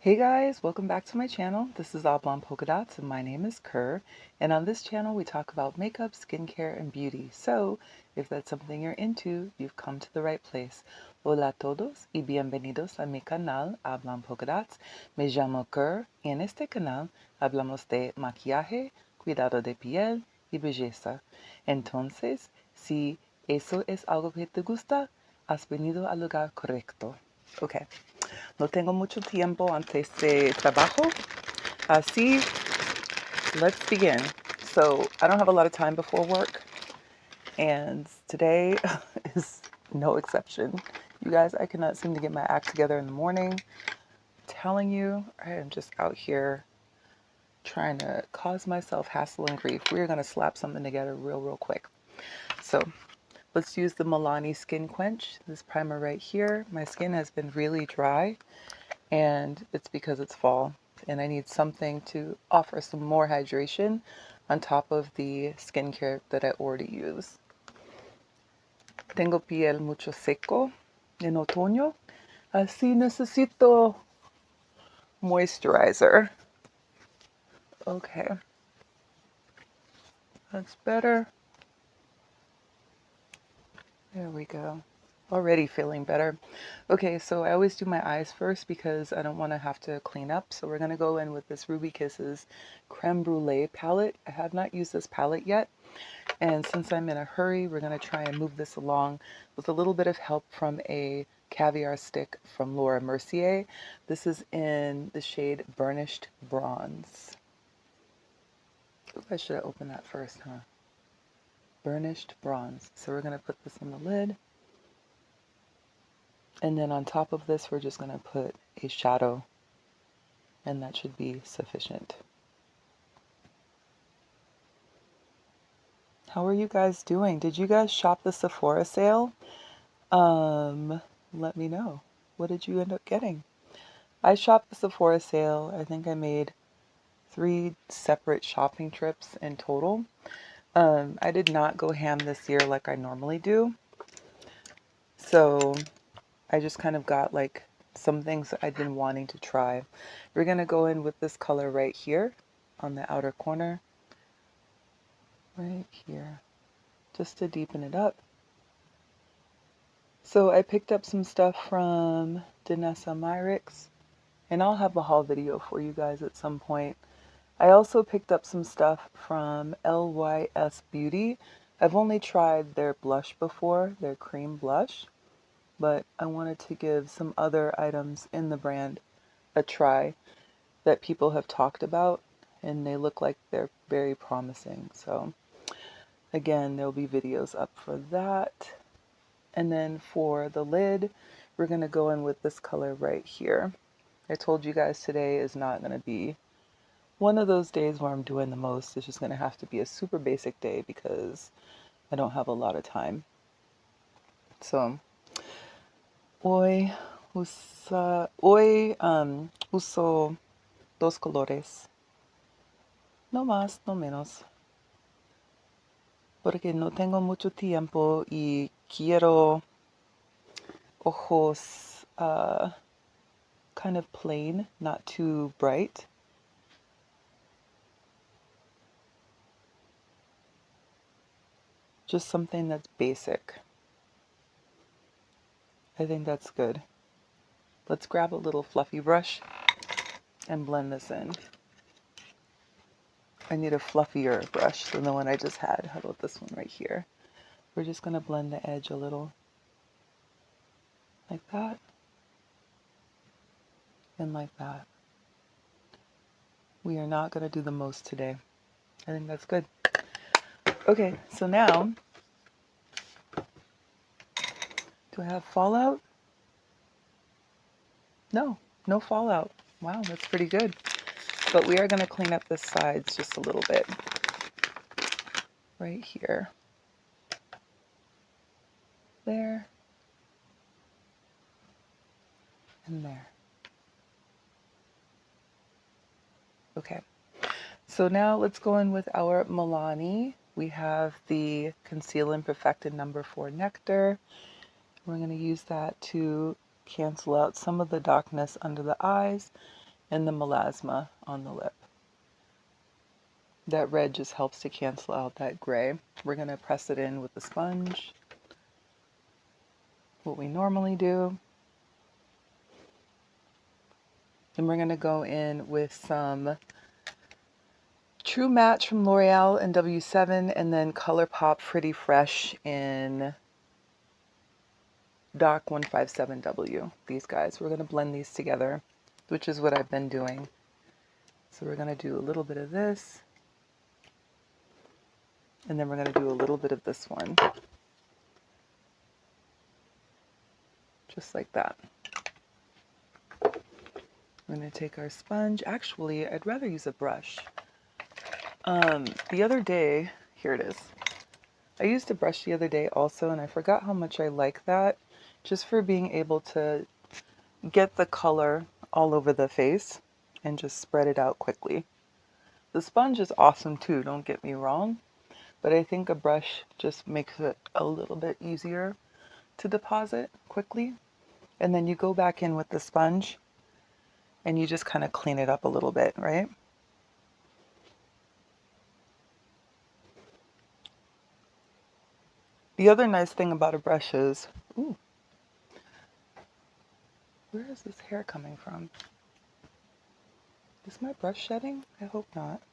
Hey guys, welcome back to my channel. This is Oblong Polka Dots and my name is Kerr. And on this channel we talk about makeup, skincare, and beauty. So if that's something you're into, you've come to the right place. Hola a todos y bienvenidos a mi canal Oblong Polka Dots. Me llamo Kerr y en este canal hablamos de maquillaje, cuidado de piel y belleza. Entonces, si eso es algo que te gusta, has venido al lugar correcto. Okay. No tengo mucho tiempo antes de trabajo, así let's begin. So I don't have a lot of time before work, and today is no exception. You guys, I cannot seem to get my act together in the morning. I'm telling you, I am just out here trying to cause myself hassle and grief. We're going to slap something together real quick. So let's use the Milani Skin Quench, this primer right here. My skin has been really dry, and it's because it's fall and I need something to offer some more hydration on top of the skincare that I already use. Tengo piel mucho seco en otoño, así necesito moisturizer. Okay, that's better. There we go. Already feeling better. Okay, so I always do my eyes first because I don't want to have to clean up. So we're going to go in with this Ruby Kisses Creme Brulee palette. I have not used this palette yet. And since I'm in a hurry, we're going to try and move this along with a little bit of help from a caviar stick from Laura Mercier. This is in the shade Burnished Bronze. Ooh, I should have opened that first, huh? Burnished Bronze. So we're going to put this on the lid. And then on top of this, we're just going to put a shadow, and that should be sufficient. How are you guys doing? Did you guys shop the Sephora sale? Let me know. What did you end up getting? I shopped the Sephora sale. I think I made 3 separate shopping trips in total. I did not go ham this year like I normally do. So I just kind of got like some things that I've been wanting to try. We're going to go in with this color right here on the outer corner. Right here. Just to deepen it up. So I picked up some stuff from Danessa Myricks, and I'll have a haul video for you guys at some point. I also picked up some stuff from LYS Beauty. I've only tried their blush before, their cream blush, but I wanted to give some other items in the brand a try that people have talked about, and they look like they're very promising. So again, there'll be videos up for that. And then for the lid, we're going to go in with this color right here. I told you guys today is not going to be one of those days where I'm doing the most. It's just going to have to be a super basic day because I don't have a lot of time. So, hoy uso 2 colores. No más, no menos. Porque no tengo mucho tiempo y quiero ojos kind of plain, not too bright. Just something that's basic. I think that's good. Let's grab a little fluffy brush and blend this in. I need a fluffier brush than the one I just had. How about this one right here? We're just going to blend the edge a little. Like that. And like that. We are not going to do the most today. I think that's good. Okay, so now, do I have fallout? No, no fallout. Wow, that's pretty good. But we are going to clean up the sides just a little bit. Right here. There. And there. Okay. So now let's go in with our Milani. We have the Conceal and Perfected No. 4 Nectar. We're going to use that to cancel out some of the darkness under the eyes and the melasma on the lip. That red just helps to cancel out that gray. We're going to press it in with the sponge, what we normally do. Then we're going to go in with some True Match from L'Oreal in W7, and then ColourPop Pretty Fresh in Dark 157W. These guys. We're going to blend these together, which is what I've been doing. So we're going to do a little bit of this, and then we're going to do a little bit of this one. Just like that. We're going to take our sponge. Actually, I'd rather use a brush. The other day, here it is. I used a brush the other day also, and I forgot how much I like that, just for being able to get the color all over the face and just spread it out quickly. The sponge is awesome too, don't get me wrong, but I think a brush just makes it a little bit easier to deposit quickly. And then you go back in with the sponge and you just kind of clean it up a little bit, right? The other nice thing about a brush is, ooh, where is this hair coming from? Is my brush shedding? I hope not.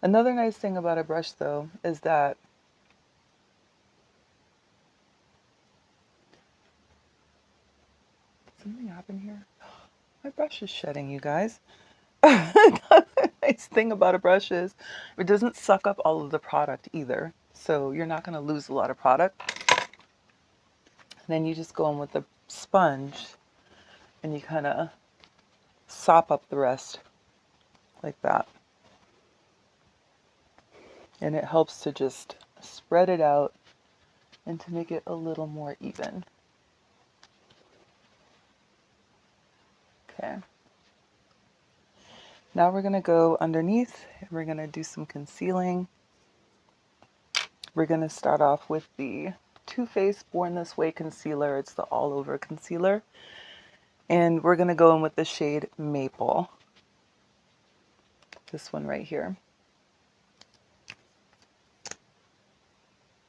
Another nice thing about a brush though is that did something happen here? My brush is shedding, you guys. Another nice thing about a brush is it doesn't suck up all of the product either. So you're not going to lose a lot of product. And then you just go in with the sponge and you kind of sop up the rest like that. And it helps to just spread it out and to make it a little more even. Okay. Now we're going to go underneath and we're going to do some concealing. We're going to start off with the Too Faced Born This Way concealer. It's the all over concealer. And we're going to go in with the shade Maple. This one right here.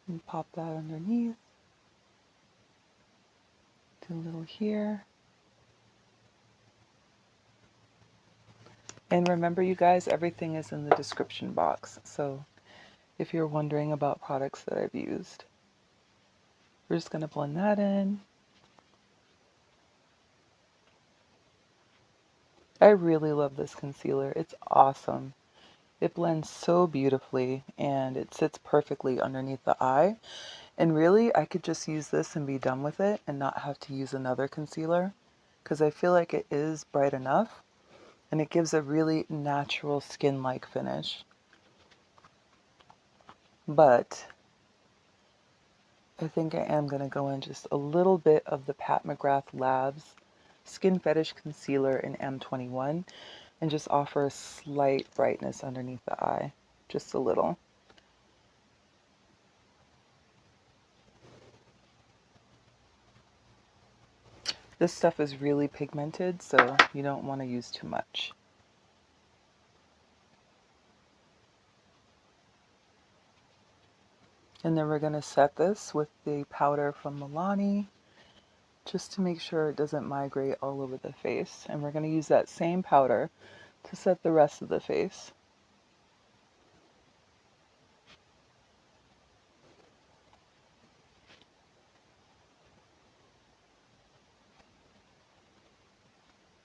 And pop that underneath. Do a little here. And remember, you guys, everything is in the description box. So if you're wondering about products that I've used, we're just going to blend that in. I really love this concealer. It's awesome. It blends so beautifully and it sits perfectly underneath the eye. And really, I could just use this and be done with it and not have to use another concealer because I feel like it is bright enough and it gives a really natural skin-like finish. But I think I am going to go in just a little bit of the Pat McGrath Labs Skin Fetish Concealer in M21 and just offer a slight brightness underneath the eye, just a little. This stuff is really pigmented, so you don't want to use too much. And then we're going to set this with the powder from Milani, just to make sure it doesn't migrate all over the face. And we're going to use that same powder to set the rest of the face.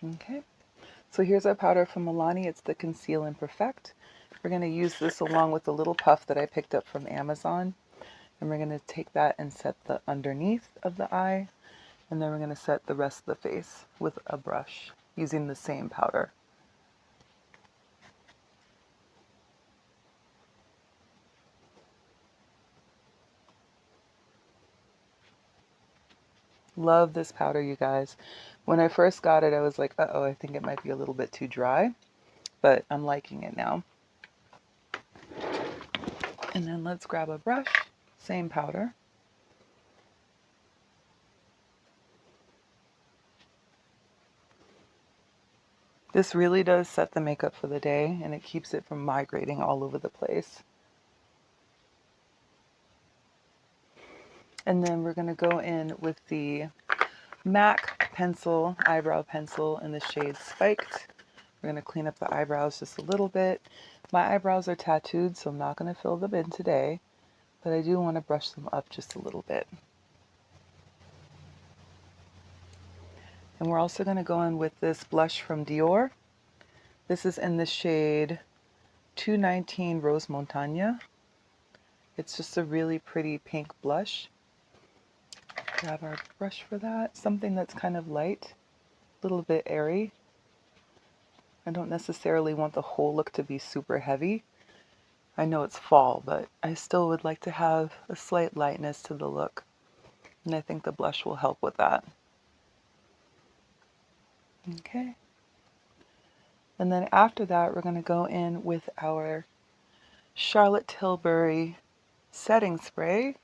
Okay, so here's our powder from Milani. It's the Conceal and Perfect. We're going to use this along with the little puff that I picked up from Amazon. And we're going to take that and set the underneath of the eye. And then we're going to set the rest of the face with a brush using the same powder. Love this powder, you guys. When I first got it, I was like, uh-oh, I think it might be a little bit too dry, but I'm liking it now. And then let's grab a brush, same powder. This really does set the makeup for the day, and it keeps it from migrating all over the place. And then we're going to go in with the MAC pencil, eyebrow pencil in the shade Spiked. We're going to clean up the eyebrows just a little bit. My eyebrows are tattooed, so I'm not going to fill them in today, but I do want to brush them up just a little bit. And we're also going to go in with this blush from Dior. This is in the shade 219 Rose Montagne. It's just a really pretty pink blush. Grab our brush for that. Something that's kind of light, a little bit airy. I don't necessarily want the whole look to be super heavy. I know it's fall, but I still would like to have a slight lightness to the look. And I think the blush will help with that. Okay. And then after that, we're going to go in with our Charlotte Tilbury setting spray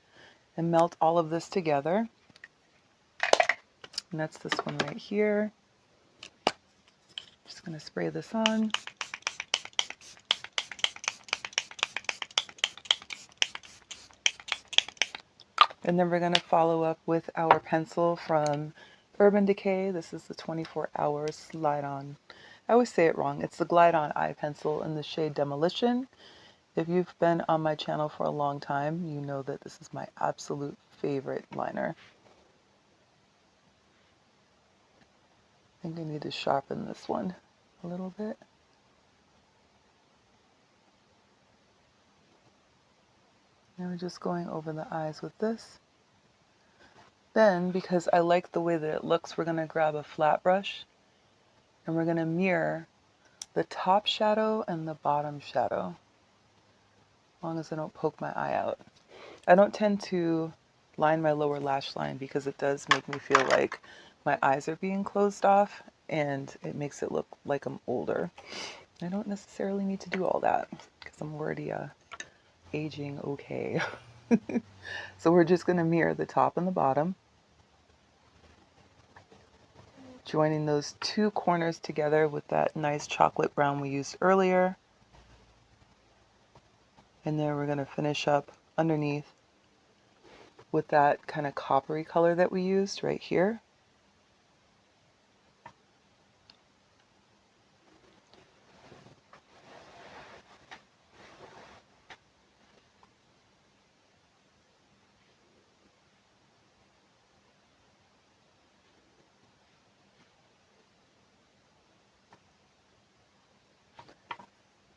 and melt all of this together. And that's this one right here. Just going to spray this on. And then we're going to follow up with our pencil from Urban Decay. This is the 24 Hours Slide On. I always say it wrong. It's the Glide On Eye Pencil in the shade Demolition. If you've been on my channel for a long time, you know that this is my absolute favorite liner. I think I need to sharpen this one a little bit. And we're just going over the eyes with this. Then, because I like the way that it looks, we're going to grab a flat brush and we're going to mirror the top shadow and the bottom shadow, as long as I don't poke my eye out. I don't tend to line my lower lash line because it does make me feel like my eyes are being closed off and it makes it look like I'm older. I don't necessarily need to do all that because I'm already aging okay. So we're just going to mirror the top and the bottom, joining those two corners together with that nice chocolate brown we used earlier. And then we're going to finish up underneath with that kind of coppery color that we used right here.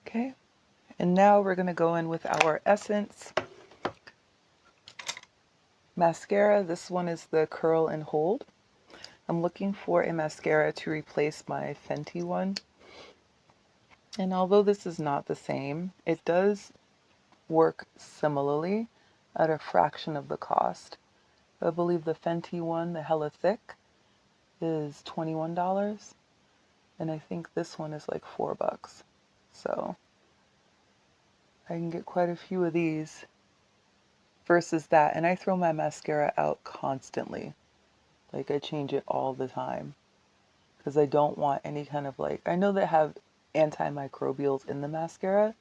Okay, and now we're going to go in with our Essence mascara. This one is the Curl and Hold. I'm looking for a mascara to replace my Fenty one. And although this is not the same, it does work similarly at a fraction of the cost. I believe the Fenty one, the Hella Thick, is $21. And I think this one is like $4. So I can get quite a few of these versus that. And I throw my mascara out constantly. Like I change it all the time because I don't want any kind of like, I know they have antimicrobials in the mascara,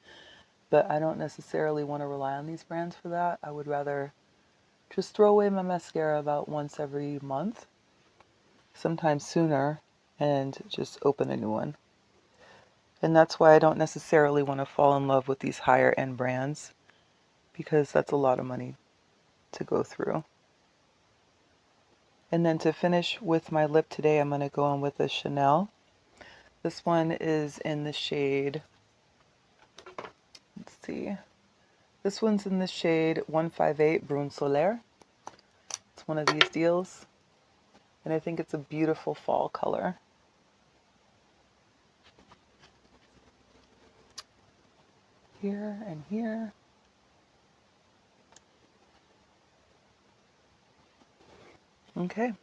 but I don't necessarily want to rely on these brands for that. I would rather just throw away my mascara about once every month, sometimes sooner, and just open a new one. And that's why I don't necessarily want to fall in love with these higher end brands, because that's a lot of money to go through. And then to finish with my lip today, I'm going to go in with a Chanel. This one is in the shade, let's see, this one's in the shade 158 Brune Solaire. It's one of these deals, and I think it's a beautiful fall color. Here and here. Okay.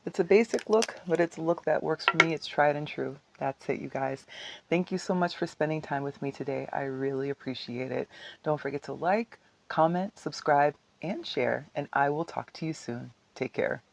It's a basic look, but it's a look that works for me. It's tried and true. That's it, you guys. Thank you so much for spending time with me today. I really appreciate it. Don't forget to like, comment, subscribe, and share, and I will talk to you soon. Take care.